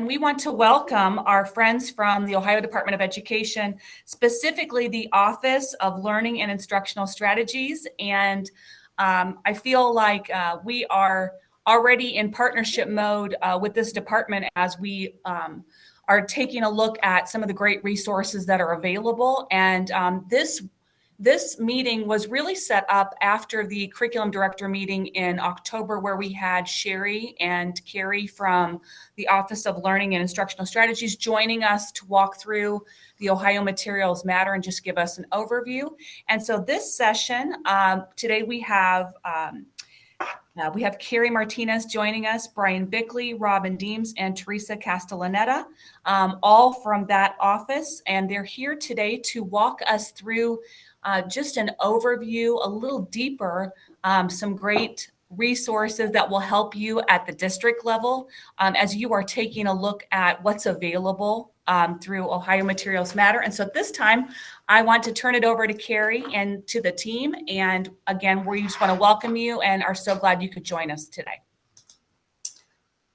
and we want to welcome our friends from the Ohio Department of Education, specifically the Office of Learning and Instructional Strategies. And I feel like we are already in partnership mode with this department as we are taking a look at some of the great resources that are available. And this meeting was really set up after the curriculum director meeting in October, where we had Sherry and Kerry from the Office of Learning and Instructional Strategies joining us to walk through the Ohio Materials Matter and just give us an overview. And so this session, today we have Kerry Martinez joining us, Brian Bickley, Robin Deems, and Teresa Castellaneta, all from that office. And they're here today to walk us through just an overview, a little deeper, some great resources that will help you at the district level as you are taking a look at what's available through Ohio Materials Matter. And so at this time, I want to turn it over to Kerry and to the team. And again, we just want to welcome you and are so glad you could join us today.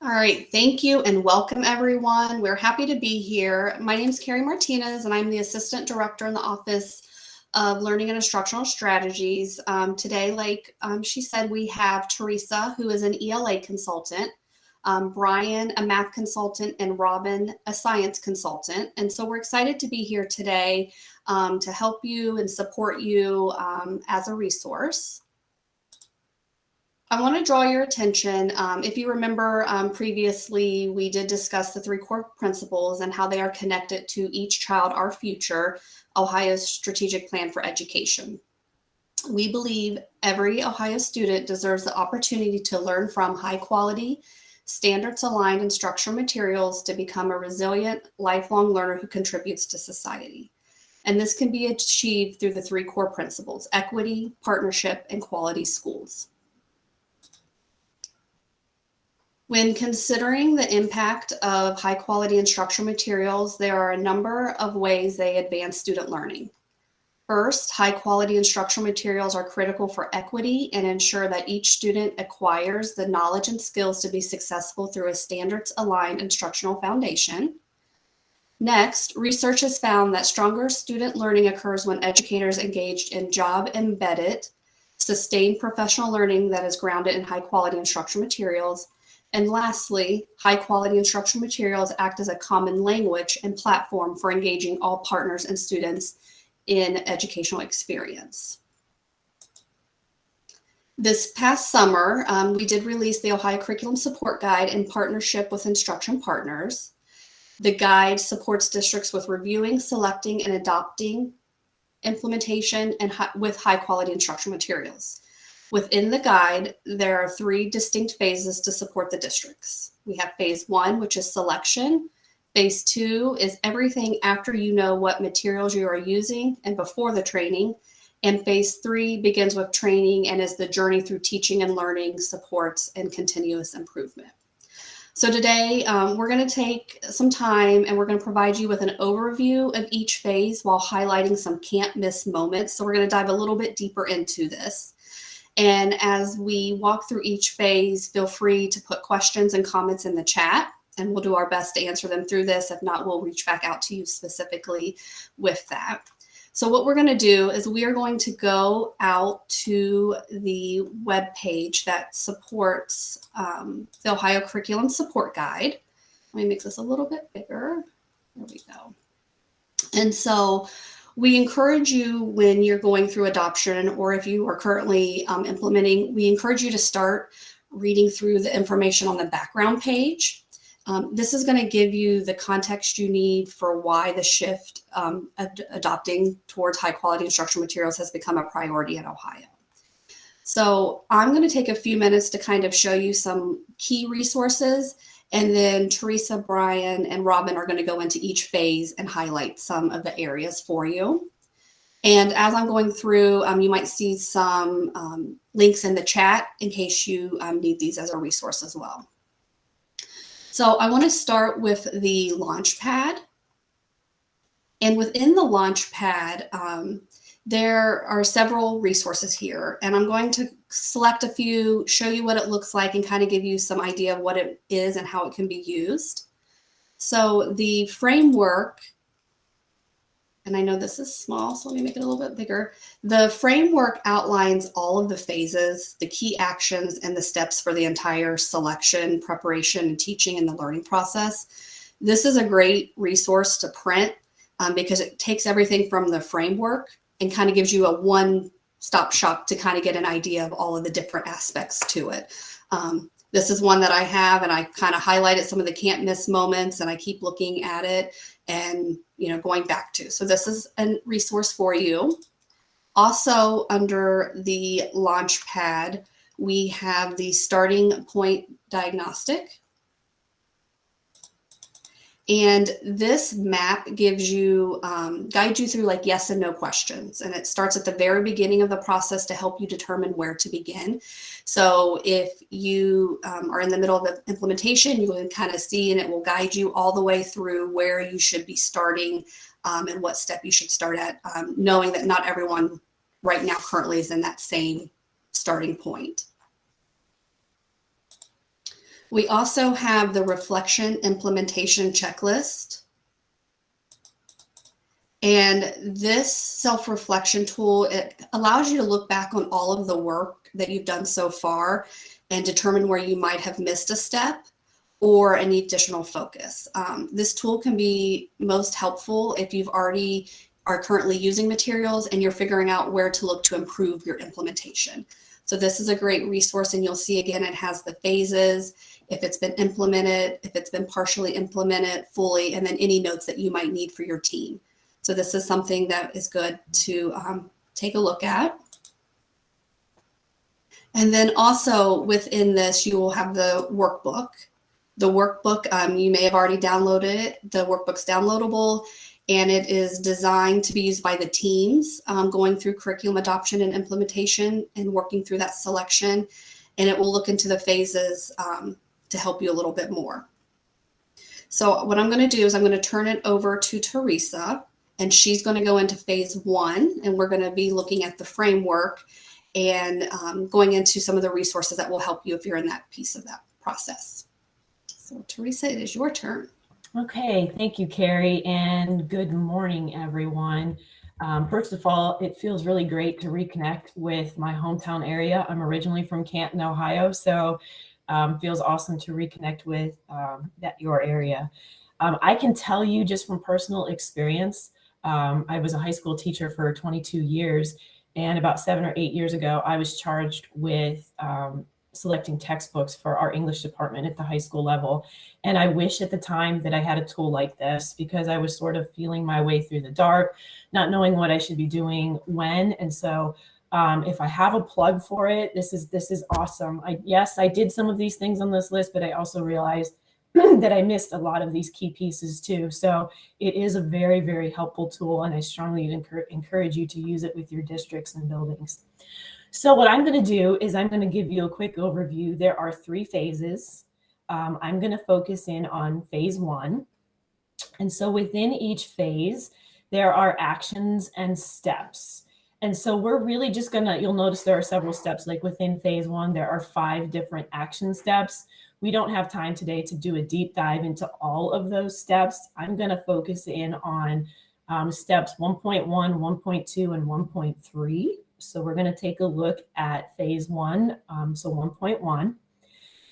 All right, thank you and welcome everyone. We're happy to be here. My name is Kerry Martinez and I'm the Assistant Director in the Office of Learning and Instructional Strategies. Today, like she said, we have Teresa, who is an ELA consultant, Brian, a math consultant, and Robin, a science consultant. And so we're excited to be here today to help you and support you as a resource. I want to draw your attention. If you remember previously, we did discuss the 3 core principles and how they are connected to Each Child, Our Future, Ohio's strategic plan for education. We believe every Ohio student deserves the opportunity to learn from high quality, standards-aligned instructional materials to become a resilient, lifelong learner who contributes to society. And this can be achieved through the 3 core principles: equity, partnership, and quality schools. When considering the impact of high quality instructional materials, there are a number of ways they advance student learning. First, high quality instructional materials are critical for equity and ensure that each student acquires the knowledge and skills to be successful through a standards-aligned instructional foundation. Next, research has found that stronger student learning occurs when educators engaged in job-embedded, sustained professional learning that is grounded in high quality instructional materials. And lastly, high-quality instructional materials act as a common language and platform for engaging all partners and students in educational experience. This past summer, we did release the Ohio Curriculum Support Guide in partnership with instruction partners. The guide supports districts with reviewing, selecting, and adopting implementation and with high-quality instructional materials. Within the guide, there are 3 distinct phases to support the districts. We have phase 1, which is selection. Phase 2 is everything after you know what materials you are using and before the training. And phase 3 begins with training and is the journey through teaching and learning, supports, and continuous improvement. So today, we're going to take some time and we're going to provide you with an overview of each phase while highlighting some can't miss moments. So we're going to dive a little bit deeper into this. And as we walk through each phase, feel free to put questions and comments in the chat, and we'll do our best to answer them through this. If not, we'll reach back out to you specifically with that. So what we're going to do is we are going to go out to the web page that supports the Ohio Curriculum Support Guide. Let me make this a little bit bigger. There we go. And so we encourage you, when you're going through adoption or if you are currently implementing, we encourage you to start reading through the information on the background page. This is going to give you the context you need for why the shift adopting towards high quality instructional materials has become a priority in Ohio. So I'm going to take a few minutes to kind of show you some key resources, and then Teresa, Brian, and Robin are going to go into each phase and highlight some of the areas for you. And as I'm going through, you might see some links in the chat in case you need these as a resource as well. So I want to start with the Launchpad. And within the Launchpad, there are several resources here, and I'm going to select a few, show you what it looks like, and kind of give you some idea of what it is and how it can be used. So the framework, and I know this is small, so let me make it a little bit bigger. The framework outlines all of the phases, the key actions, and the steps for the entire selection, preparation, and teaching in the learning process. This is a great resource to print because it takes everything from the framework and kind of gives you a one-stop shop to kind of get an idea of all of the different aspects to it. This is one that I have, and I kind of highlighted some of the can't miss moments, and I keep looking at it and, you know, going back to. So this is a resource for you. Also, under the launch pad, we have the starting point diagnostic. And this map gives you, guides you through like yes and no questions. And it starts at the very beginning of the process to help you determine where to begin. So if you are in the middle of the implementation, you can kind of see, and it will guide you all the way through where you should be starting and what step you should start at, knowing that not everyone right now currently is in that same starting point. We also have the reflection implementation checklist. And this self-reflection tool, it allows you to look back on all of the work that you've done so far and determine where you might have missed a step or any additional focus. This tool can be most helpful if you've already are currently using materials and you're figuring out where to look to improve your implementation. So this is a great resource, and you'll see again, it has the phases, if it's been implemented, if it's been partially implemented fully, and then any notes that you might need for your team. So this is something that is good to take a look at. And then also within this, you will have the workbook. The workbook, you may have already downloaded it. The workbook's downloadable, and it is designed to be used by the teams going through curriculum adoption and implementation and working through that selection. And it will look into the phases to help you a little bit more. So what I'm going to do is I'm going to turn it over to Teresa, and she's going to go into phase 1, and we're going to be looking at the framework and going into some of the resources that will help you if you're in that piece of that process. So Teresa, it is your turn. Okay, thank you, Kerry, and good morning, everyone. First of all, it feels really great to reconnect with my hometown area. I'm originally from Canton, Ohio, so feels awesome to reconnect with your area. I can tell you just from personal experience, I was a high school teacher for 22 years, and about 7 or 8 years ago, I was charged with selecting textbooks for our English department at the high school level. And I wish at the time that I had a tool like this, because I was sort of feeling my way through the dark, not knowing what I should be doing when. And so if I have a plug for it, this is awesome. Yes, I did some of these things on this list, but I also realized that I missed a lot of these key pieces too. So it is a very, very helpful tool, and I strongly encourage you to use it with your districts and buildings. So what I'm going to do is I'm going to give you a quick overview. There are 3 phases. I'm going to focus in on phase 1. And so within each phase, there are actions and steps. And so we're really just going to, you'll notice there are several steps. Like within phase 1, there are 5 different action steps. We don't have time today to do a deep dive into all of those steps. I'm going to focus in on steps 1.1, 1.2, and 1.3. So we're going to take a look at phase 1, so 1.1.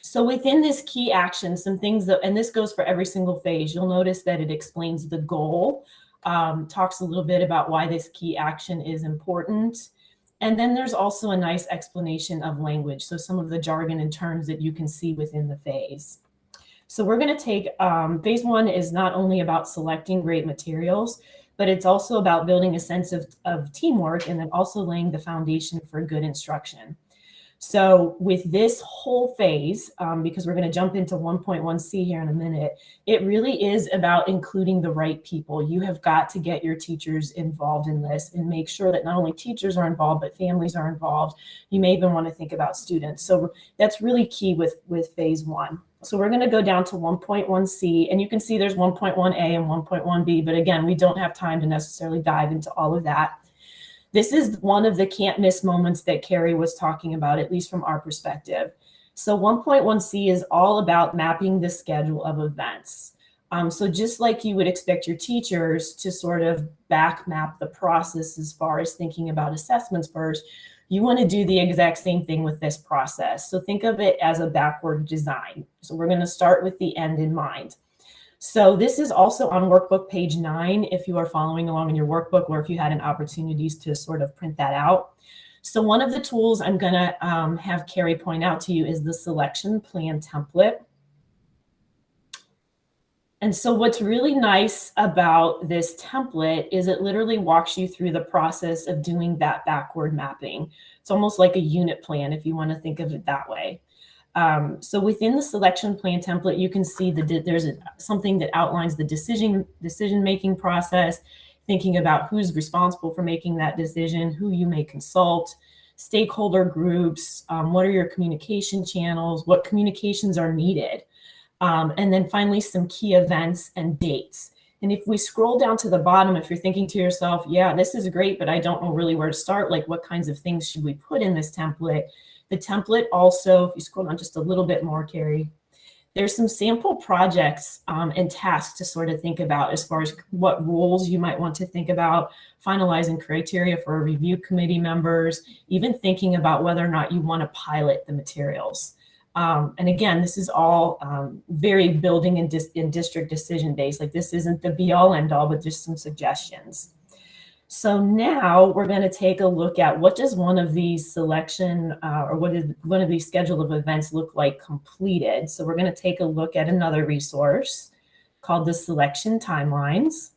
So within this key action, some things that, and this goes for every single phase, you'll notice that it explains the goal, talks a little bit about why this key action is important. And then there's also a nice explanation of language. So some of the jargon and terms that you can see within the phase. So we're going to take, phase 1 is not only about selecting great materials, but it's also about building a sense of teamwork and then also laying the foundation for good instruction. So with this whole phase, because we're going to jump into 1.1c here in a minute, it really is about including the right people. You have got to get your teachers involved in this and make sure that not only teachers are involved, but families are involved. You may even want to think about students. So that's really key with phase 1. So we're going to go down to 1.1c, and you can see there's 1.1a and 1.1b, but again, we don't have time to necessarily dive into all of that. This is one of the can't miss moments that Kerry was talking about, at least from our perspective. So 1.1c is all about mapping the schedule of events. So just like you would expect your teachers to sort of back map the process as far as thinking about assessments first, you want to do the exact same thing with this process. So think of it as a backward design. So we're going to start with the end in mind. So this is also on workbook page 9 if you are following along in your workbook, or if you had an opportunity to sort of print that out. So one of the tools I'm going to have Kerry point out to you is the selection plan template. And so what's really nice about this template is it literally walks you through the process of doing that backward mapping. It's almost like a unit plan if you want to think of it that way. So within the selection plan template, you can see that there's something that outlines the decision-making process, thinking about who's responsible for making that decision, who you may consult, stakeholder groups, what are your communication channels, what communications are needed. And then finally, some key events and dates. And if we scroll down to the bottom, if you're thinking to yourself, yeah, this is great, but I don't know really where to start, like what kinds of things should we put in this template? The template also, if you scroll down just a little bit more, Kerry, there's some sample projects and tasks to sort of think about as far as what roles you might want to think about, finalizing criteria for review committee members, even thinking about whether or not you want to pilot the materials. And again, this is all very building and district decision based. Like this isn't the be all end all, but just some suggestions. So now we're going to take a look at what does one of these selection or what is one of these schedule of events look like completed. So we're going to take a look at another resource called the selection timelines.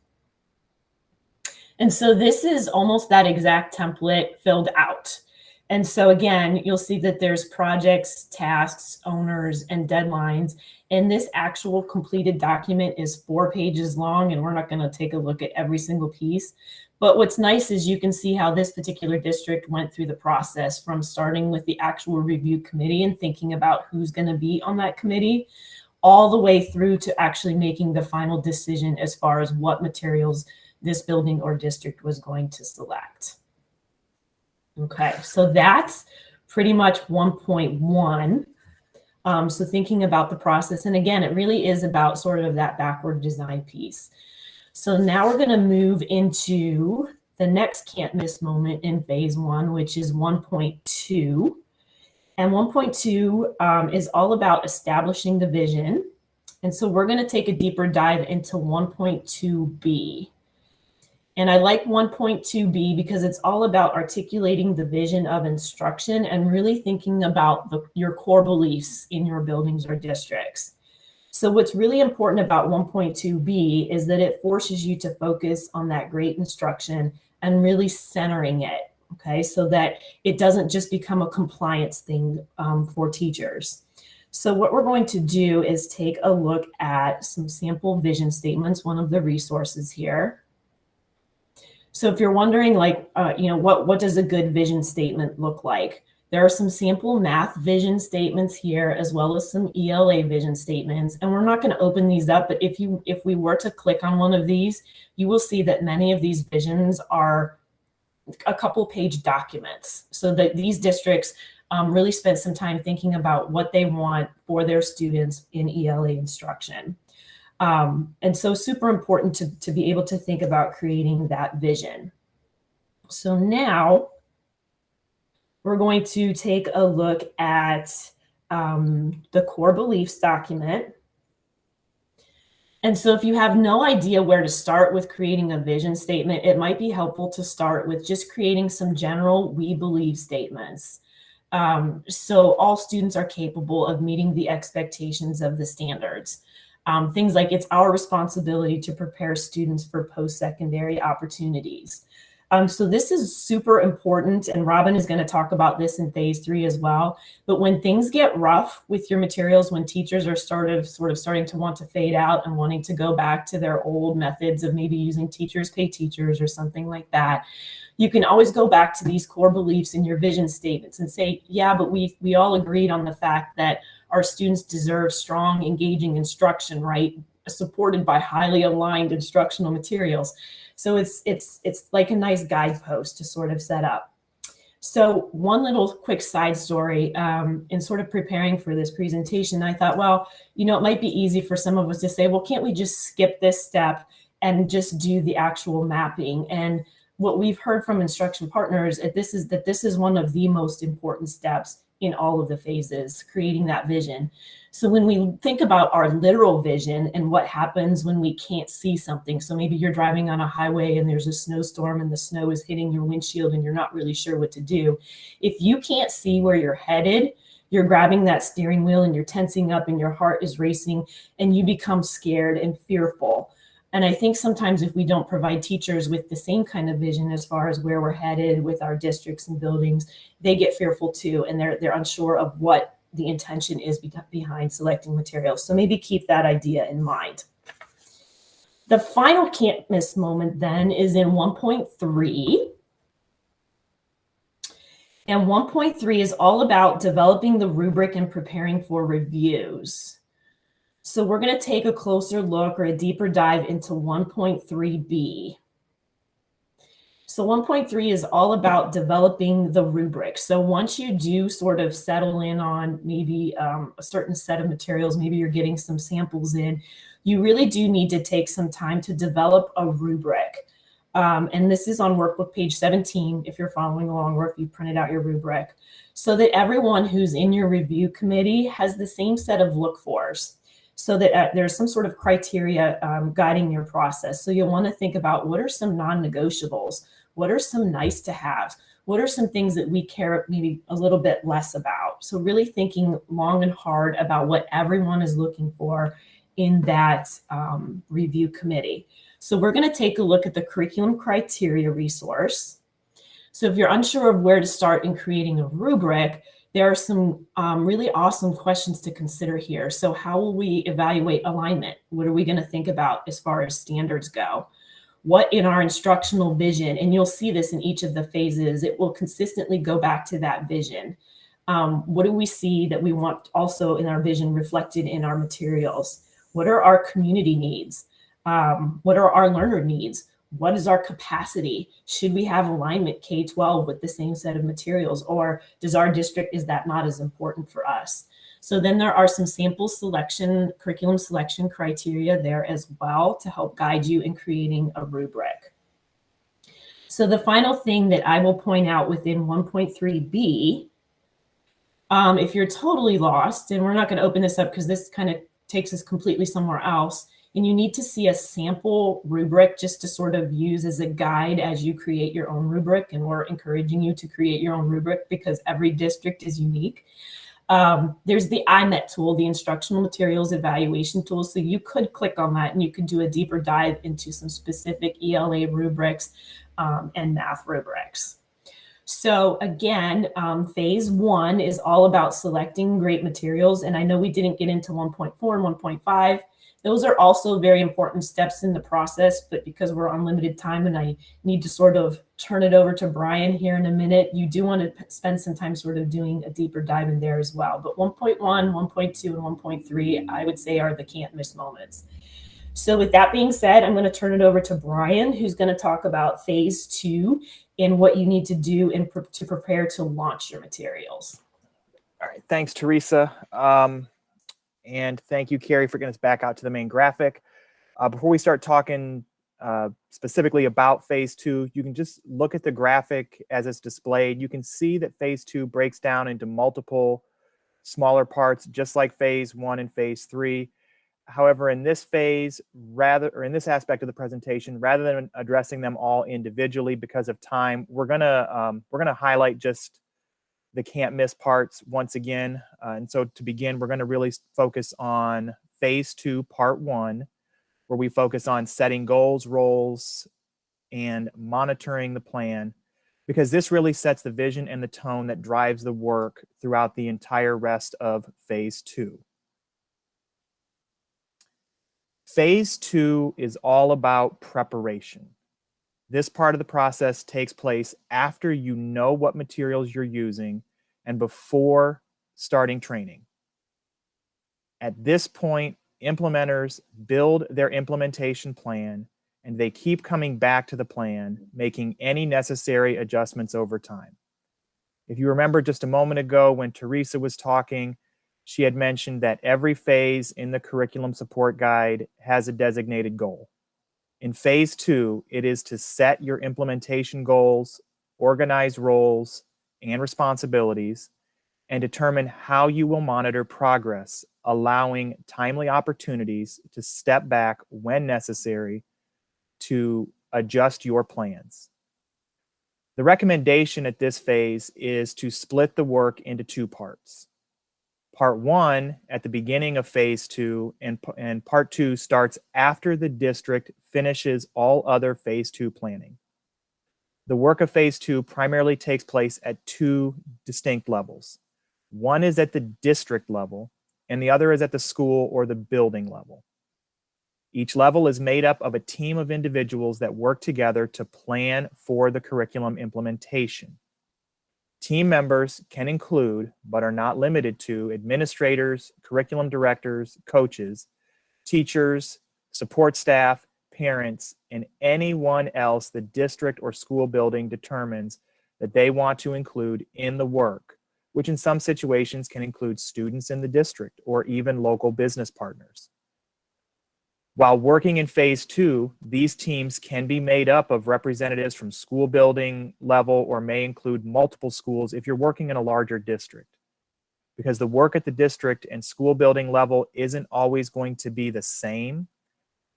And so this is almost that exact template filled out. And so again, you'll see that there's projects, tasks, owners, and deadlines. And this actual completed document is 4 pages long, and we're not going to take a look at every single piece. But what's nice is you can see how this particular district went through the process from starting with the actual review committee and thinking about who's going to be on that committee, all the way through to actually making the final decision as far as what materials this building or district was going to select. Okay, so that's pretty much 1.1. So thinking about the process, and again, it really is about sort of that backward design piece. So now we're going to move into the next can't miss moment in phase 1, which is 1.2. And 1.2 is all about establishing the vision. And so we're going to take a deeper dive into 1.2b. And I like 1.2b because it's all about articulating the vision of instruction and really thinking about your core beliefs in your buildings or districts. So what's really important about 1.2b is that it forces you to focus on that great instruction and really centering it, okay, so that it doesn't just become a compliance thing for teachers. So what we're going to do is take a look at some sample vision statements, one of the resources here. So if you're wondering, like, what does a good vision statement look like? There are some sample math vision statements here, as well as some ELA vision statements. And we're not going to open these up, but if we were to click on one of these, you will see that many of these visions are a couple page documents. So that these districts really spent some time thinking about what they want for their students in ELA instruction. And so super important to be able to think about creating that vision. So now we're going to take a look at the core beliefs document. And so if you have no idea where to start with creating a vision statement, it might be helpful to start with just creating some general we believe statements. So all students are capable of meeting the expectations of the standards. Things like it's our responsibility to prepare students for post-secondary opportunities. So this is super important, and Robin is going to talk about this in phase 3 as well. But when things get rough with your materials, when teachers are sort of starting to want to fade out and wanting to go back to their old methods of maybe using teachers pay teachers or something like that, you can always go back to these core beliefs in your vision statements and say, yeah, but we all agreed on the fact that our students deserve strong, engaging instruction, right? Supported by highly aligned instructional materials. So it's like a nice guidepost to sort of set up. So one little quick side story, in sort of preparing for this presentation, I thought, well, you know, it might be easy for some of us to say, well, can't we just skip this step and just do the actual mapping? And what we've heard from instruction partners that this is one of the most important steps in all of the phases, creating that vision. So when we think about our literal vision and what happens when we can't see something, so maybe you're driving on a highway and there's a snowstorm and the snow is hitting your windshield and you're not really sure what to do. If you can't see where you're headed, you're grabbing that steering wheel and you're tensing up and your heart is racing and you become scared and fearful. And I think sometimes if we don't provide teachers with the same kind of vision as far as where we're headed with our districts and buildings, they get fearful too, and they're unsure of what the intention is behind selecting materials. So maybe keep that idea in mind. The final can't miss moment then is in 1.3. And 1.3 is all about developing the rubric and preparing for reviews. So we're going to take a closer look or a deeper dive into 1.3b. So 1.3 is all about developing the rubric. So once you do sort of settle in on maybe a certain set of materials, maybe you're getting some samples in, you really do need to take some time to develop a rubric. And this is on workbook page 17, if you're following along or if you printed out your rubric, so that everyone who's in your review committee has the same set of look-fors, so that there's some sort of criteria guiding your process. So you'll want to think about what are some non-negotiables, what are some nice to have, what are some things that we care maybe a little bit less about. So really thinking long and hard about what everyone is looking for in that review committee. So we're going to take a look at the curriculum criteria resource. So if you're unsure of where to start in creating a rubric, there are some really awesome questions to consider here. So how will we evaluate alignment? What are we going to think about as far as standards go? What in our instructional vision, and you'll see this in each of the phases, it will consistently go back to that vision. What do we see that we want also in our vision reflected in our materials? What are our community needs? What are our learner needs? What is our capacity? Should we have alignment K-12 with the same set of materials, or does our district, is that not as important for us? So then there are some sample selection, curriculum selection criteria there as well to help guide you in creating a rubric. So the final thing that I will point out within 1.3b, if you're totally lost, and we're not going to open this up because this kind of takes us completely somewhere else, and you need to see a sample rubric just to sort of use as a guide as you create your own rubric, and we're encouraging you to create your own rubric because every district is unique. There's the IMET tool, the Instructional Materials Evaluation tool. So you could click on that and you could do a deeper dive into some specific ELA rubrics and math rubrics. So again, phase 1 is all about selecting great materials. And I know we didn't get into 1.4 and 1.5. Those are also very important steps in the process, but because we're on limited time and I need to sort of turn it over to Brian here in a minute, you do want to spend some time sort of doing a deeper dive in there as well. But 1.1, 1.2, and 1.3, I would say are the can't miss moments. So with that being said, I'm going to turn it over to Brian, who's going to talk about phase 2 and what you need to do to prepare to launch your materials. All right, thanks, Teresa. And thank you, Kerry, for getting us back out to the main graphic. Before we start talking specifically about phase 2, you can just look at the graphic as it's displayed. You can see that phase 2 breaks down into multiple smaller parts, just like phase 1 and phase 3. However, in this phase, in this aspect of the presentation, rather than addressing them all individually because of time, we're gonna highlight just the can't miss parts once again. And so to begin, we're going to really focus on phase 2, part 1, where we focus on setting goals, roles, and monitoring the plan, because this really sets the vision and the tone that drives the work throughout the entire rest of phase 2. Phase 2 is all about preparation. This part of the process takes place after you know what materials you're using and before starting training. At this point, implementers build their implementation plan and they keep coming back to the plan, making any necessary adjustments over time. If you remember just a moment ago when Teresa was talking, she had mentioned that every phase in the curriculum support guide has a designated goal. In phase 2, it is to set your implementation goals, organize roles and responsibilities, and determine how you will monitor progress, allowing timely opportunities to step back when necessary to adjust your plans. The recommendation at this phase is to split the work into 2 parts. Part 1 at the beginning of phase 2 and part 2 starts after the district finishes all other phase 2 planning. The work of phase 2 primarily takes place at 2 distinct levels. One is at the district level and the other is at the school or the building level. Each level is made up of a team of individuals that work together to plan for the curriculum implementation. Team members can include, but are not limited to, administrators, curriculum directors, coaches, teachers, support staff, parents, and anyone else the district or school building determines that they want to include in the work, which in some situations can include students in the district or even local business partners. While working in phase 2, these teams can be made up of representatives from school building level or may include multiple schools if you're working in a larger district. Because the work at the district and school building level isn't always going to be the same,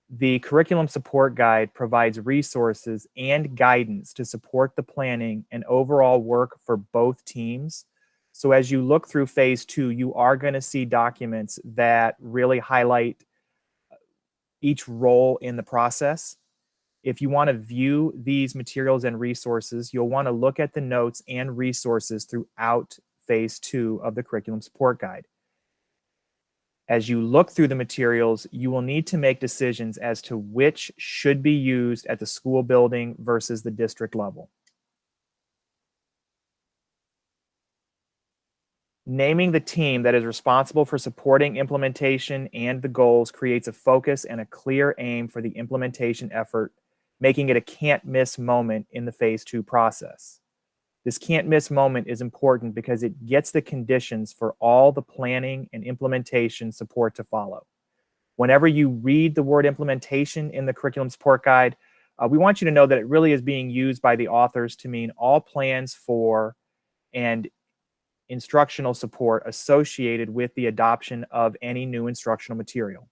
the curriculum support guide provides resources and guidance to support the planning and overall work for both teams. So as you look through phase 2, you are going to see documents that really highlight each role in the process. If you want to view these materials and resources, you'll want to look at the notes and resources throughout phase 2 of the curriculum support guide. As you look through the materials, you will need to make decisions as to which should be used at the school building versus the district level. Naming the team that is responsible for supporting implementation and the goals creates a focus and a clear aim for the implementation effort, making it a can't-miss moment in the phase 2 process. This can't-miss moment is important because it gets the conditions for all the planning and implementation support to follow. Whenever you read the word implementation in the curriculum support guide, we want you to know that it really is being used by the authors to mean all plans for and instructional support associated with the adoption of any new instructional material.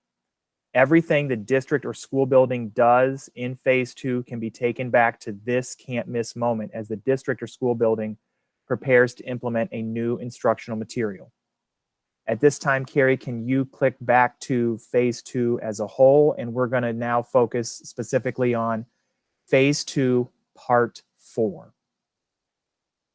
Everything the district or school building does in phase 2 can be taken back to this can't miss moment as the district or school building prepares to implement a new instructional material. At this time, Kerry, can you click back to phase 2 as a whole? And we're going to now focus specifically on phase 2, part 4.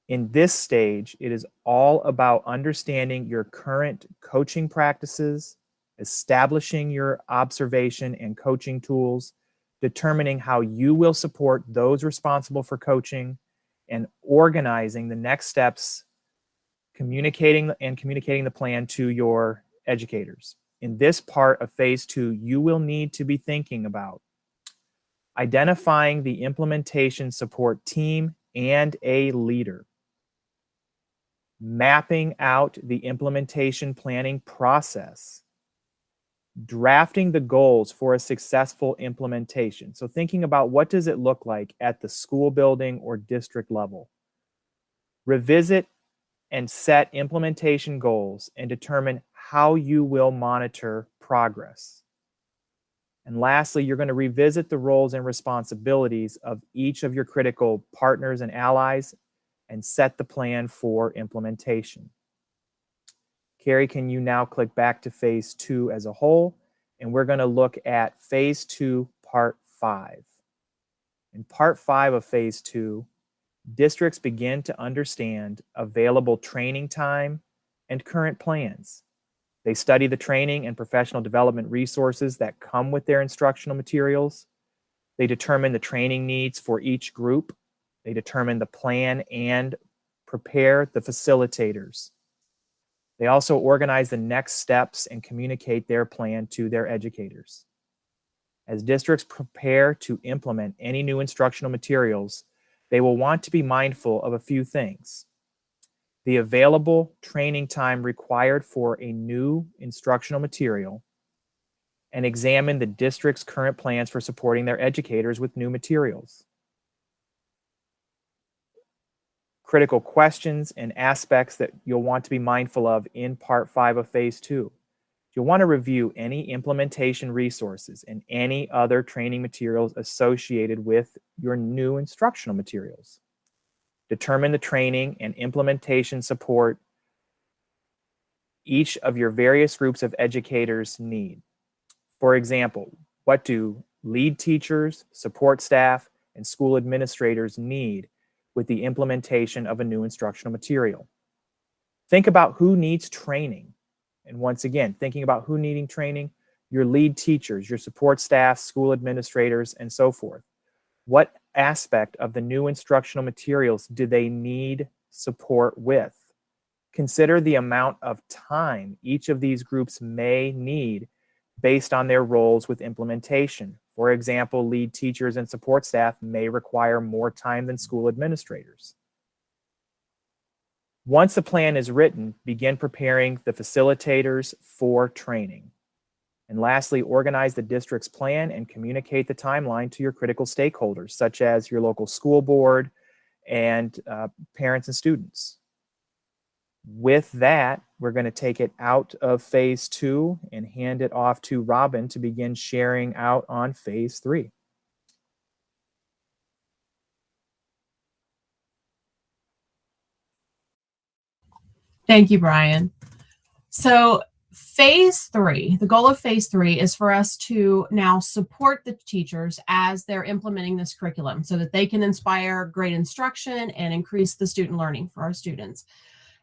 In this stage, it is all about understanding your current coaching practices, establishing your observation and coaching tools, determining how you will support those responsible for coaching, and organizing the next steps, communicating the plan to your educators. In this part of phase 2, you will need to be thinking about identifying the implementation support team and a leader, mapping out the implementation planning process, drafting the goals for a successful implementation. So thinking about what does it look like at the school building or district level. Revisit and set implementation goals and determine how you will monitor progress. And lastly, you're going to revisit the roles and responsibilities of each of your critical partners and allies and set the plan for implementation. Kerry, can you now click back to phase 2 as a whole? And we're going to look at phase 2, part 5. In part 5 of phase 2, districts begin to understand available training time and current plans. They study the training and professional development resources that come with their instructional materials. They determine the training needs for each group. They determine the plan and prepare the facilitators. They also organize the next steps and communicate their plan to their educators. As districts prepare to implement any new instructional materials, they will want to be mindful of a few things. the available training time required for a new instructional material, and examine the district's current plans for supporting their educators with new materials. Critical questions and aspects that you'll want to be mindful of in Part 5 of Phase 2. You'll want to review any implementation resources and any other training materials associated with your new instructional materials. Determine the training and implementation support each of your various groups of educators need. For example, what do lead teachers, support staff, and school administrators need with the implementation of a new instructional material? Think about who needs training. And once again, thinking about who needing training, your lead teachers, your support staff, school administrators, and so forth. What aspect of the new instructional materials do they need support with? Consider the amount of time each of these groups may need based on their roles with implementation. For example, lead teachers and support staff may require more time than school administrators. Once a plan is written, begin preparing the facilitators for training. And lastly, organize the district's plan and communicate the timeline to your critical stakeholders, such as your local school board and parents and students. With that, we're going to take it out of Phase 2 and hand it off to Robin to begin sharing out on Phase 3. Thank you, Brian. So Phase 3, the goal of Phase 3 is for us to now support the teachers as they're implementing this curriculum so that they can inspire great instruction and increase the student learning for our students.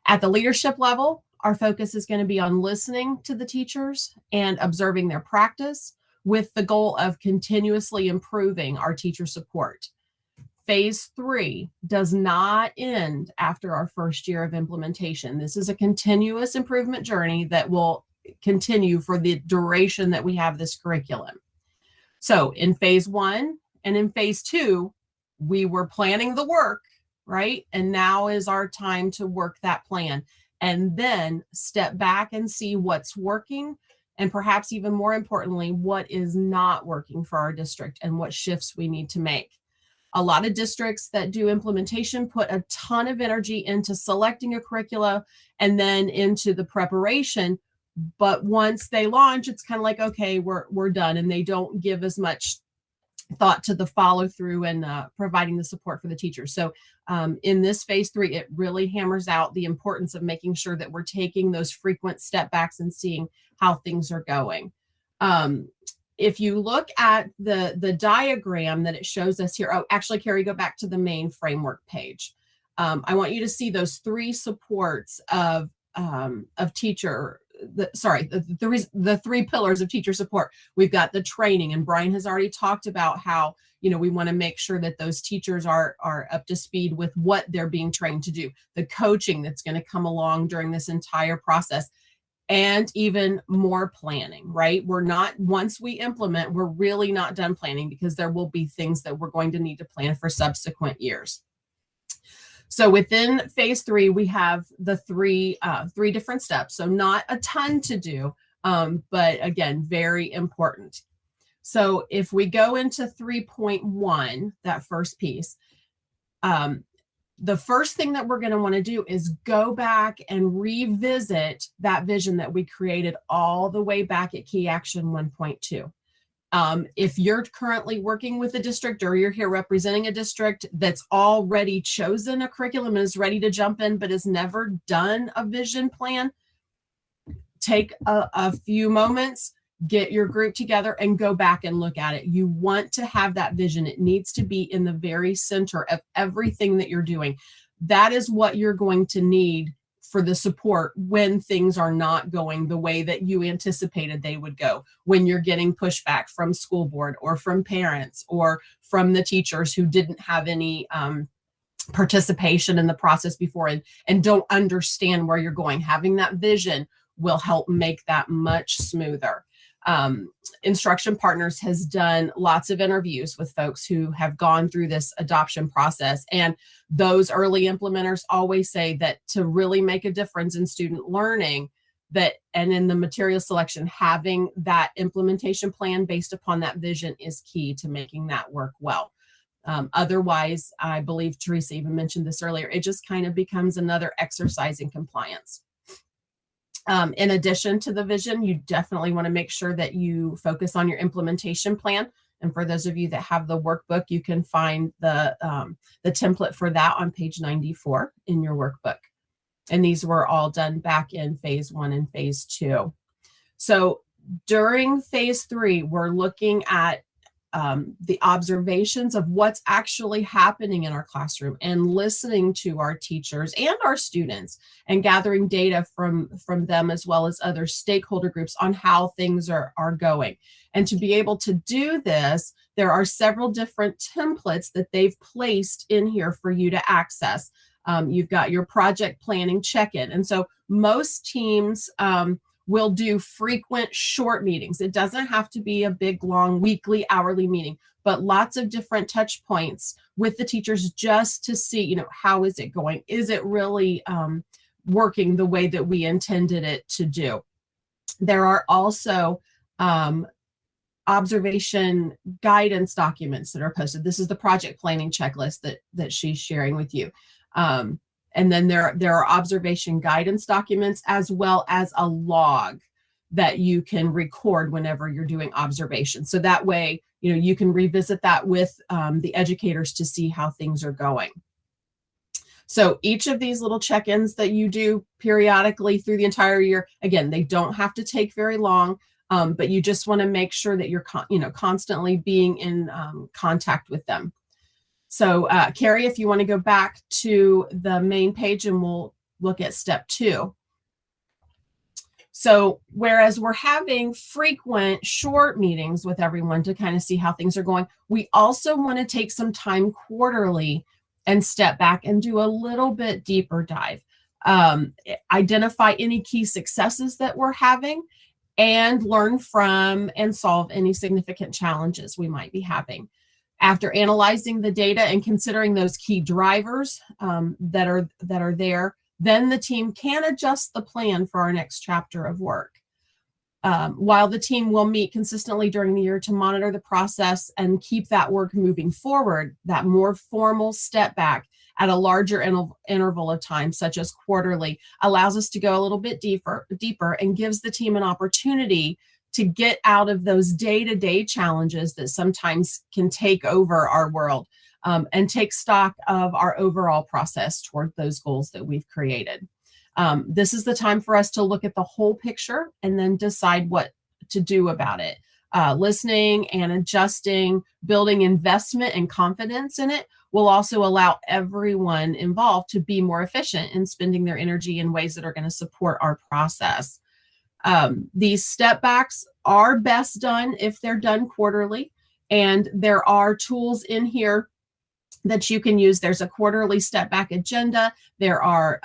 At the leadership level, our focus is going to be on listening to the teachers and observing their practice with the goal of continuously improving our teacher support. Phase 3 does not end after our first year of implementation. This is a continuous improvement journey that will continue for the duration that we have this curriculum. So in Phase 1 and in Phase 2, we were planning the work, right? And now is our time to work that plan and then step back and see what's working, and perhaps even more importantly, what is not working for our district and what shifts we need to make. A lot of districts that do implementation put a ton of energy into selecting a curricula and then into the preparation. But once they launch, it's kind of like, okay, we're done. And they don't give as much thought to the follow through and providing the support for the teachers. So in this Phase 3, it really hammers out the importance of making sure that we're taking those frequent step backs and seeing how things are going. If you look at the diagram that it shows us here, oh, actually, Kerry, go back to the main framework page. I want you to see those three supports of teacher, the three pillars of teacher support. We've got the training, and Brian has already talked about how, we want to make sure that those teachers are up to speed with what they're being trained to do, the coaching that's going to come along during this entire process, and even more planning, right? Once we implement, we're really not done planning because there will be things that we're going to need to plan for subsequent years. So within Phase 3, we have the three different steps. So not a ton to do, but again, very important. So if we go into 3.1, that first piece, the first thing that we're going to want to do is go back and revisit that vision that we created all the way back at Key Action 1.2. If you're currently working with a district or you're here representing a district that's already chosen a curriculum and is ready to jump in but has never done a vision plan, take a few moments, get your group together and go back and look at it. You want to have that vision. It needs to be in the very center of everything that you're doing. That is what you're going to need for the support when things are not going the way that you anticipated they would go, when you're getting pushback from school board or from parents or from the teachers who didn't have any participation in the process before and don't understand where you're going. Having that vision will help make that much smoother. Instruction Partners has done lots of interviews with folks who have gone through this adoption process. And those early implementers always say that to really make a difference in student learning, and in the material selection, having that implementation plan based upon that vision is key to making that work well. Otherwise, I believe Teresa even mentioned this earlier, it just kind of becomes another exercise in compliance. In addition to the vision, you definitely want to make sure that you focus on your implementation plan. And for those of you that have the workbook, you can find the template for that on page 94 in your workbook. And these were all done back in phase 1 and phase 2. So during phase 3, we're looking at the observations of what's actually happening in our classroom and listening to our teachers and our students and gathering data from them as well as other stakeholder groups on how things are going. And to be able to do this, there are several different templates that they've placed in here for you to access. You've got your project planning check-in. And so most teams we'll do frequent short meetings. It doesn't have to be a big, long, weekly, hourly meeting, but lots of different touch points with the teachers just to see, how is it going? Is it really working the way that we intended it to do? There are also observation guidance documents that are posted. This is the project planning checklist that she's sharing with you. And then there are observation guidance documents as well as a log that you can record whenever you're doing observation. So that way, you can revisit that with the educators to see how things are going. So each of these little check-ins that you do periodically through the entire year, again, they don't have to take very long, but you just want to make sure that you're constantly being in contact with them. So Kerry, if you want to go back to the main page and we'll look at step 2. So whereas we're having frequent short meetings with everyone to kind of see how things are going, we also want to take some time quarterly and step back and do a little bit deeper dive. Identify any key successes that we're having and learn from and solve any significant challenges we might be having. After analyzing the data and considering those key drivers that are there, then the team can adjust the plan for our next chapter of work. While the team will meet consistently during the year to monitor the process and keep that work moving forward, that more formal step back at a larger interval of time, such as quarterly, allows us to go a little bit deeper and gives the team an opportunity to get out of those day-to-day challenges that sometimes can take over our world and take stock of our overall process toward those goals that we've created. This is the time for us to look at the whole picture and then decide what to do about it. Listening and adjusting, building investment and confidence in it will also allow everyone involved to be more efficient in spending their energy in ways that are going to support our process. These step backs are best done if they're done quarterly, and there are tools in here that you can use. There's a quarterly step back agenda. There are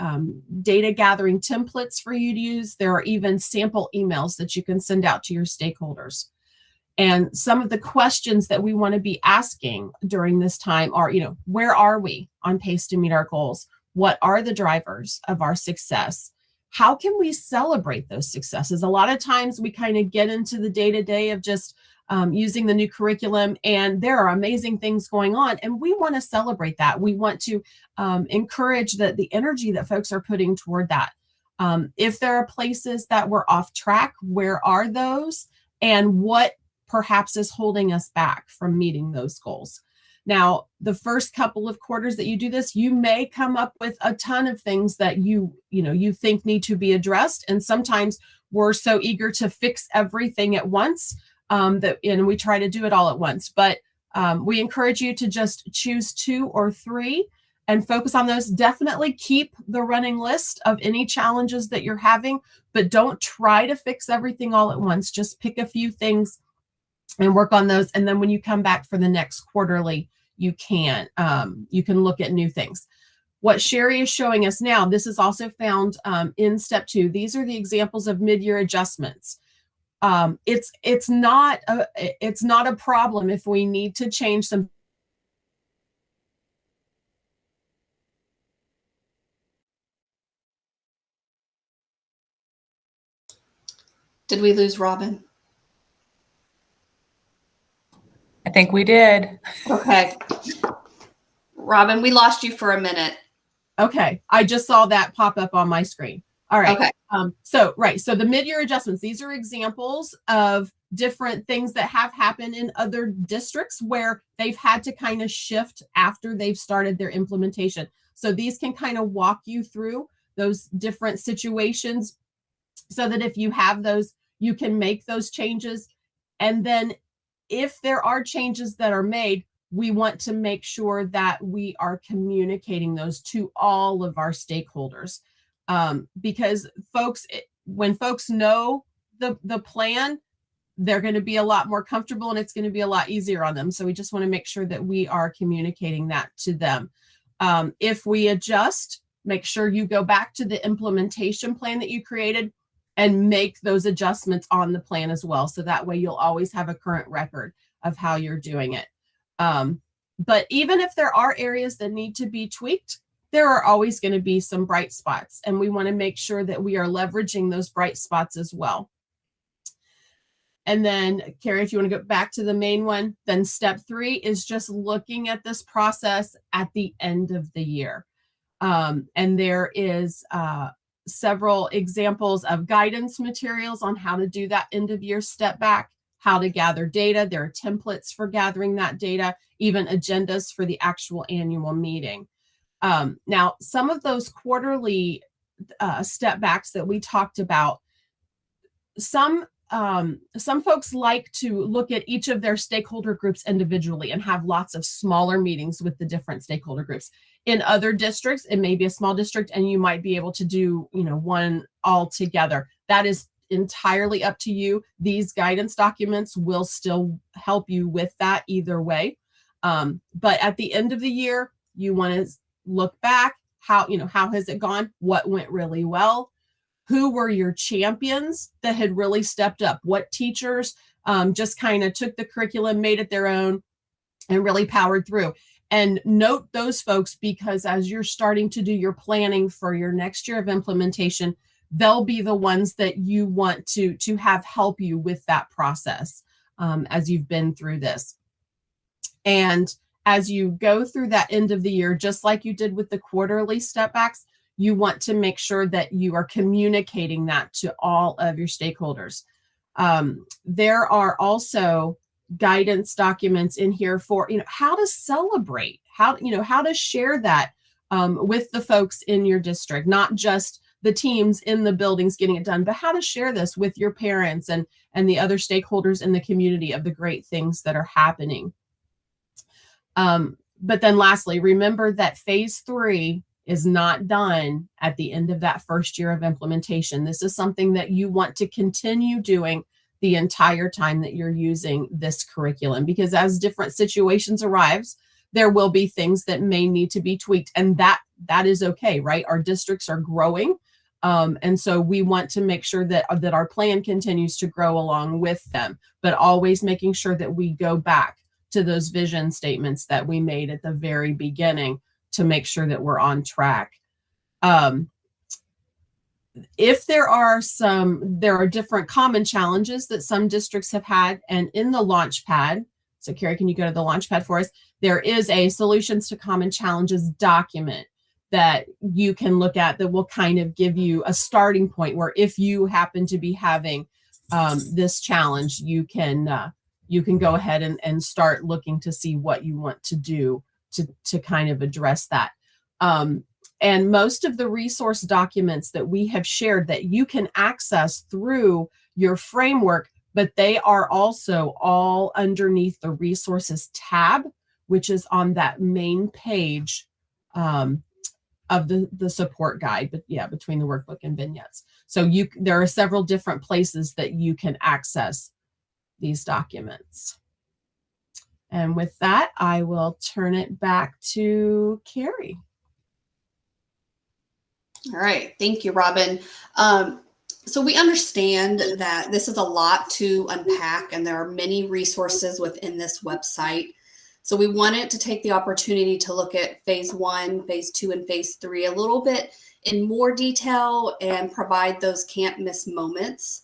data gathering templates for you to use. There are even sample emails that you can send out to your stakeholders. And some of the questions that we want to be asking during this time are, where are we on pace to meet our goals? What are the drivers of our success? How can we celebrate those successes? A lot of times we kind of get into the day-to-day of just using the new curriculum, and there are amazing things going on, and we want to celebrate that. We want to encourage the energy that folks are putting toward that. If there are places that we're off track, where are those, and what perhaps is holding us back from meeting those goals? Now, the first couple of quarters that you do this, you may come up with a ton of things that you think need to be addressed. And sometimes we're so eager to fix everything at once and we try to do it all at once. But we encourage you to just choose 2 or 3 and focus on those. Definitely keep the running list of any challenges that you're having, but don't try to fix everything all at once. Just pick a few things and work on those. And then when you come back for the next quarterly, you can look at new things. What Sherry is showing us now, this is also found in step 2. These are the examples of mid-year adjustments. It's not a problem if we need to change some. Did we lose Robin? I think we did. Okay. Robin, we lost you for a minute. Okay, I just saw that pop up on my screen. All right. Okay. So the mid-year adjustments, these are examples of different things that have happened in other districts where they've had to kind of shift after they've started their implementation. So these can kind of walk you through those different situations so that if you have those, you can make those changes. And then if there are changes that are made, we want to make sure that we are communicating those to all of our stakeholders. Because when folks know the plan, they're going to be a lot more comfortable and it's going to be a lot easier on them. So we just want to make sure that we are communicating that to them. If we adjust, make sure you go back to the implementation plan that you created and make those adjustments on the plan as well. So that way you'll always have a current record of how you're doing it. But even if there are areas that need to be tweaked, there are always going to be some bright spots, and we want to make sure that we are leveraging those bright spots as well. And then, Kerry, if you want to go back to the main one, then step 3 is just looking at this process at the end of the year. And there is several examples of guidance materials on how to do that end of year step back, how to gather data. There are templates for gathering that data, even agendas for the actual annual meeting. Now, some of those quarterly step backs that we talked about, some folks like to look at each of their stakeholder groups individually and have lots of smaller meetings with the different stakeholder groups. In other districts, it may be a small district and you might be able to do, one all together. That is entirely up to you. These guidance documents will still help you with that either way. But at the end of the year, you want to look back, how has it gone? What went really well? Who were your champions that had really stepped up? What teachers just kind of took the curriculum, made it their own, and really powered through? And note those folks, because as you're starting to do your planning for your next year of implementation, they'll be the ones that you want to have help you with that process as you've been through this. And as you go through that end of the year, just like you did with the quarterly step backs, you want to make sure that you are communicating that to all of your stakeholders. There are also guidance documents in here for how to celebrate, how to share that with the folks in your district, not just the teams in the buildings getting it done, but how to share this with your parents and the other stakeholders in the community of the great things that are happening. But then lastly, remember that phase 3 is not done at the end of that first year of implementation. This is something that you want to continue doing the entire time that you're using this curriculum, because as different situations arrives, there will be things that may need to be tweaked, and that is okay, right? Our districts are growing, and so we want to make sure that our plan continues to grow along with them, but always making sure that we go back to those vision statements that we made at the very beginning to make sure that we're on track. If there are different common challenges that some districts have had, and in the Launchpad, so Kerry, can you go to the Launchpad for us? There is a solutions to common challenges document that you can look at that will kind of give you a starting point where if you happen to be having this challenge, you can go ahead and start looking to see what you want to do to kind of address that. And most of the resource documents that we have shared that you can access through your framework, but they are also all underneath the resources tab, which is on that main page of the support guide, but yeah, between the workbook and vignettes. So there are several different places that you can access these documents. And with that, I will turn it back to Kerry. All right. Thank you, Robin. So we understand that this is a lot to unpack and there are many resources within this website. So we wanted to take the opportunity to look at phase 1, phase 2, and phase 3 a little bit in more detail and provide those can't miss moments.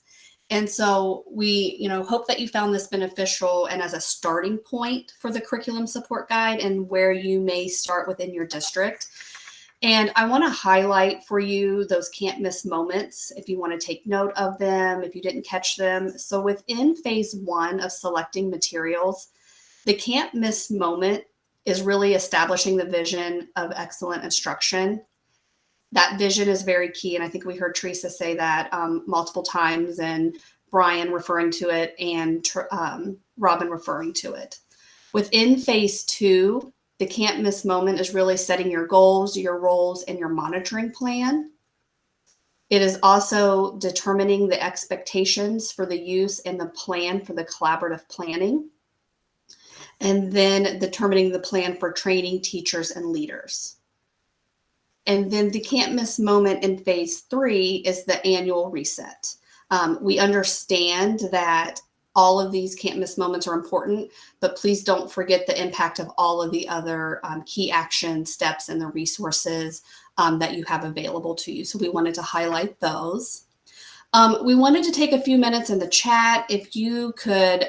And so we, hope that you found this beneficial and as a starting point for the curriculum support guide and where you may start within your district. And I want to highlight for you those can't miss moments if you want to take note of them, if you didn't catch them. So within phase 1 of selecting materials, the can't miss moment is really establishing the vision of excellent instruction. That vision is very key. And I think we heard Teresa say that multiple times, and Brian referring to it, and Robin referring to it. Within phase 2, the can't miss moment is really setting your goals, your roles, and your monitoring plan. It is also determining the expectations for the use and the plan for the collaborative planning. And then determining the plan for training teachers and leaders. And then the can't miss moment in phase 3 is the annual reset. We understand that all of these can't miss moments are important, but please don't forget the impact of all of the other key action steps and the resources that you have available to you. So we wanted to highlight those. We wanted to take a few minutes in the chat. If you could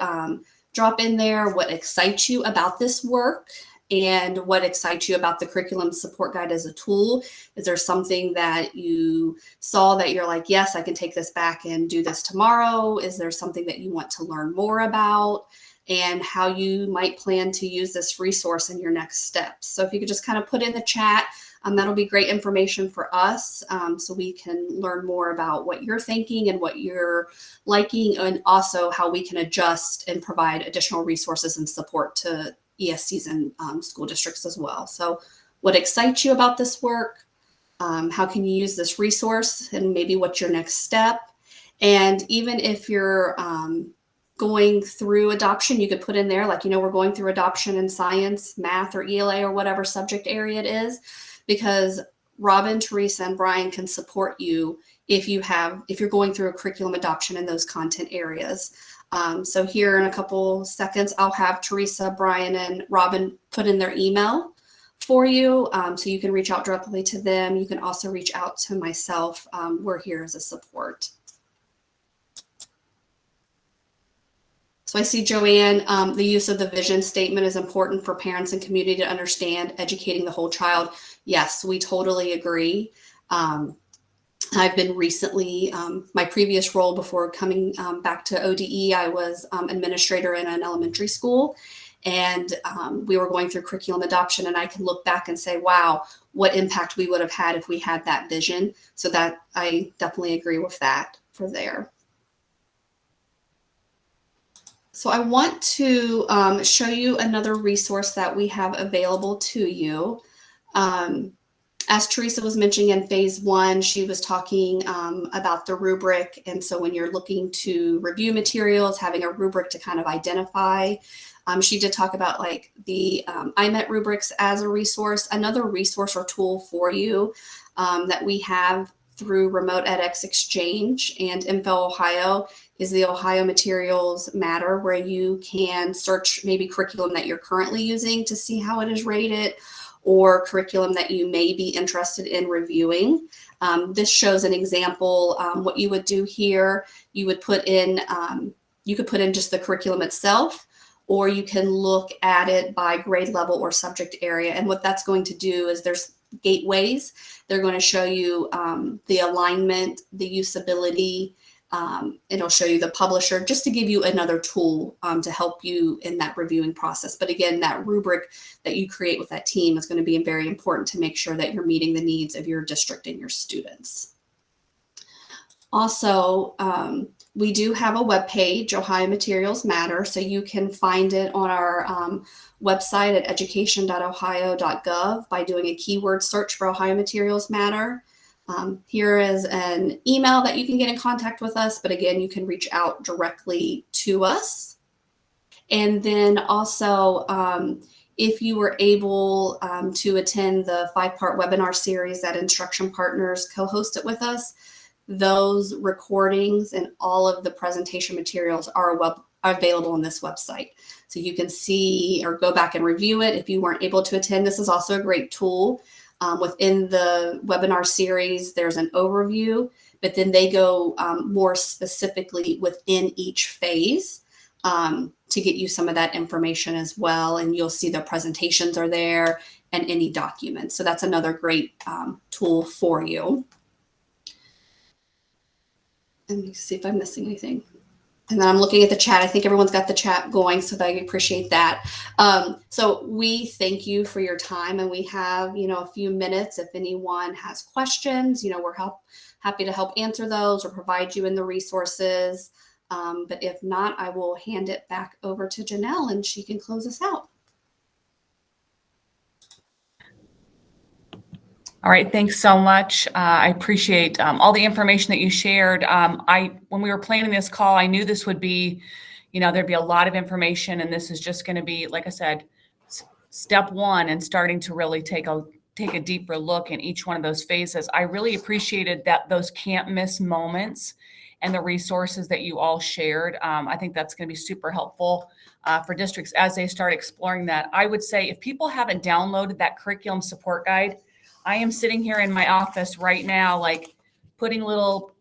drop in there what excites you about this work and what excites you about the curriculum support guide as a tool. Is there something that you saw that you're like, yes, I can take this back and do this tomorrow? Is there something that you want to learn more about, and how you might plan to use this resource in your next steps? So if you could just kind of put in the chat, that'll be great information for us, so we can learn more about what you're thinking and what you're liking, and also how we can adjust and provide additional resources and support to ESCs and school districts as well. So what excites you about this work? How can you use this resource, and maybe what's your next step? And even if you're going through adoption, you could put in there, like, we're going through adoption in science, math, or ELA, or whatever subject area it is, because Robin, Teresa, and Brian can support you if you're going through a curriculum adoption in those content areas. So here in a couple seconds, I'll have Teresa, Brian, and Robin put in their email for you, so you can reach out directly to them. You can also reach out to myself. We're here as a support. So I see Joanne, the use of the vision statement is important for parents and community to understand, educating the whole child. Yes, we totally agree. I've been recently, my previous role before coming back to ODE, I was administrator in an elementary school, and we were going through curriculum adoption, and I can look back and say, wow, what impact we would have had if we had that vision. So that I definitely agree with that for there. So I want to show you another resource that we have available to you. As Teresa was mentioning in phase 1, she was talking about the rubric. And so when you're looking to review materials, having a rubric to kind of identify, she did talk about like the IMET rubrics as a resource. Another resource or tool for you that we have through Remote edX Exchange and Info Ohio is the Ohio Materials Matter, where you can search maybe curriculum that you're currently using to see how it is rated, or curriculum that you may be interested in reviewing. This shows an example. What you would do here, you would put in, you could put in just the curriculum itself, or you can look at it by grade level or subject area. And what that's going to do is there's gateways. They're going to show you the alignment, the usability. It'll show you the publisher, just to give you another tool to help you in that reviewing process. But again, that rubric that you create with that team is going to be very important to make sure that you're meeting the needs of your district and your students. Also, we do have a webpage, Ohio Materials Matter, so you can find it on our website at education.ohio.gov by doing a keyword search for Ohio Materials Matter. Here is an email that you can get in contact with us, but again, you can reach out directly to us. And then also, if you were able to attend the 5-part webinar series that Instruction Partners co-hosted with us, those recordings and all of the presentation materials are available on this website. So you can see or go back and review it if you weren't able to attend. This is also a great tool. Within the webinar series, there's an overview, but then they go more specifically within each phase to get you some of that information as well. And you'll see the presentations are there and any documents. So that's another great tool for you. Let me see if I'm missing anything. And then I'm looking at the chat. I think everyone's got the chat going, so I appreciate that. So we thank you for your time, and we have, a few minutes. If anyone has questions, we're happy to help answer those or provide you in the resources. But if not, I will hand it back over to Janelle, and she can close us out. All right, thanks so much. I appreciate all the information that you shared. When we were planning this call, I knew this would be, there'd be a lot of information, and this is just going to be, like I said, step one and starting to really take a deeper look in each one of those phases. I really appreciated those can't miss moments and the resources that you all shared. I think that's going to be super helpful for districts as they start exploring that. I would say if people haven't downloaded that curriculum support guide, I am sitting here in my office right now, like putting little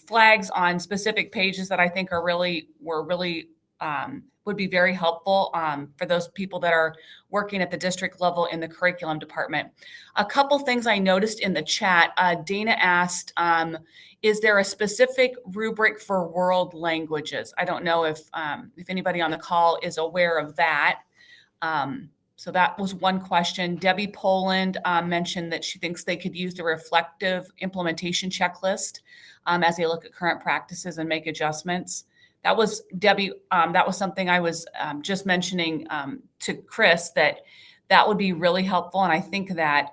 flags on specific pages that I think would be very helpful for those people that are working at the district level in the curriculum department. A couple things I noticed in the chat. Dana asked, is there a specific rubric for world languages? I don't know if anybody on the call is aware of that. So that was one question. Debbie Poland mentioned that she thinks they could use the reflective implementation checklist as they look at current practices and make adjustments. That was Debbie. That was something I was just mentioning to Chris that would be really helpful. And I think that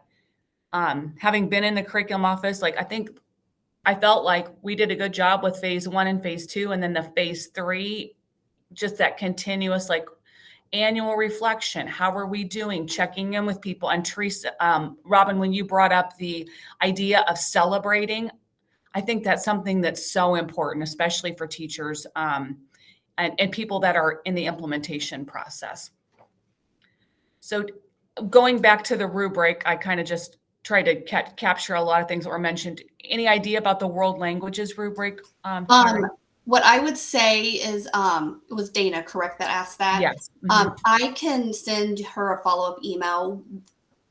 having been in the curriculum office, I felt like we did a good job with phase 1 and phase 2, and then the phase 3, just that continuous annual reflection. How are we doing? Checking in with people. And Teresa, Robin, when you brought up the idea of celebrating, I think that's something that's so important, especially for teachers and people that are in the implementation process. So going back to the rubric, I kind of just tried to capture a lot of things that were mentioned. Any idea about the world languages rubric? What I would say is, it was Dana, correct, that asked that? Yes. Mm-hmm. I can send her a follow-up email.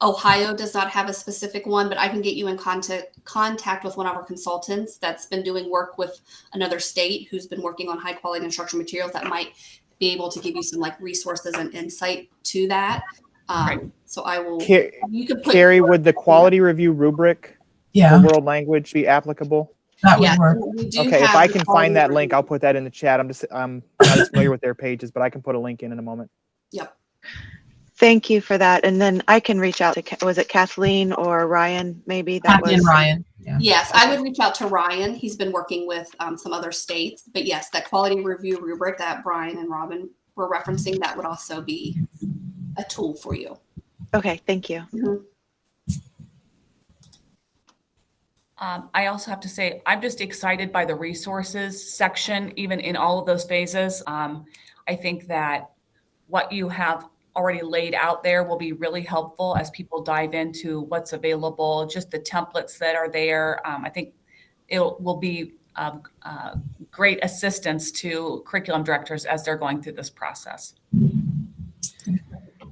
Ohio does not have a specific one, but I can get you in contact with one of our consultants that's been doing work with another state who's been working on high-quality instructional materials that might be able to give you some resources and insight to that. Right. So I will. You could put Kerry, would the quality review rubric for world language be applicable? That would work. Okay, if I can find that link, I'll put that in the chat. I'm not as familiar with their pages, but I can put a link in a moment. Yep. Thank you for that. And then I can reach out to, was it Kathleen or Ryan? Maybe that was Ryan. Yeah. Yes, I would reach out to Ryan. He's been working with some other states, but yes, that quality review rubric that Brian and Robin were referencing, that would also be a tool for you. Okay, thank you. Mm-hmm. I also have to say, I'm just excited by the resources section, even in all of those phases. I think that what you have already laid out there will be really helpful as people dive into what's available, just the templates that are there. I think it will be great assistance to curriculum directors as they're going through this process.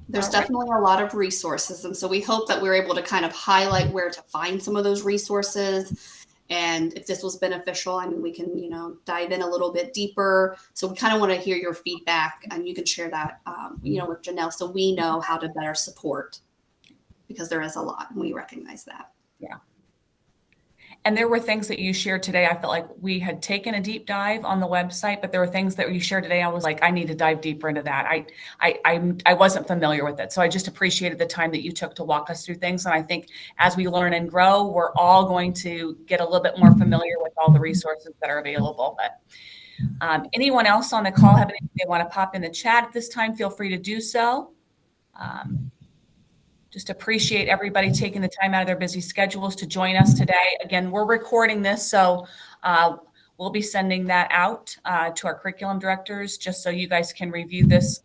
There's definitely a lot of resources. And so we hope that we're able to kind of highlight where to find some of those resources. And if this was beneficial, I mean, we can, dive in a little bit deeper. So we kind of want to hear your feedback, and you can share that, with Janelle, so we know how to better support, because there is a lot and we recognize that. Yeah. And there were things that you shared today. I felt like we had taken a deep dive on the website, but there were things that you shared today. I was like, I need to dive deeper into that. I wasn't familiar with it. So I just appreciated the time that you took to walk us through things. And I think as we learn and grow, we're all going to get a little bit more familiar with all the resources that are available. But anyone else on the call have anything they want to pop in the chat at this time, feel free to do so. just appreciate everybody taking the time out of their busy schedules to join us today. Again, we're recording this, so we'll be sending that out to our curriculum directors just so you guys can review this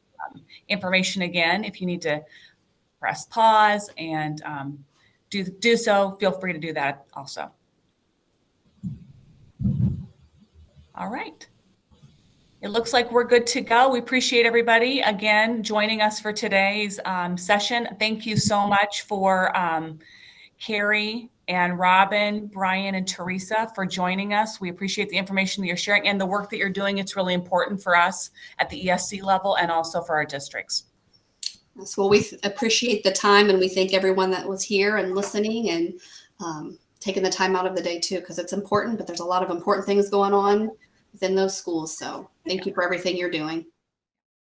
information again. If you need to press pause and do so, feel free to do that also. All right. It looks like we're good to go. We appreciate everybody again joining us for today's session. Thank you so much for Kerry and Robin, Brian, and Teresa for joining us. We appreciate the information that you're sharing and the work that you're doing. It's really important for us at the ESC level and also for our districts. Yes, well, we appreciate the time, and we thank everyone that was here and listening and taking the time out of the day too, because it's important, but there's a lot of important things going on within those schools. So thank you for everything you're doing.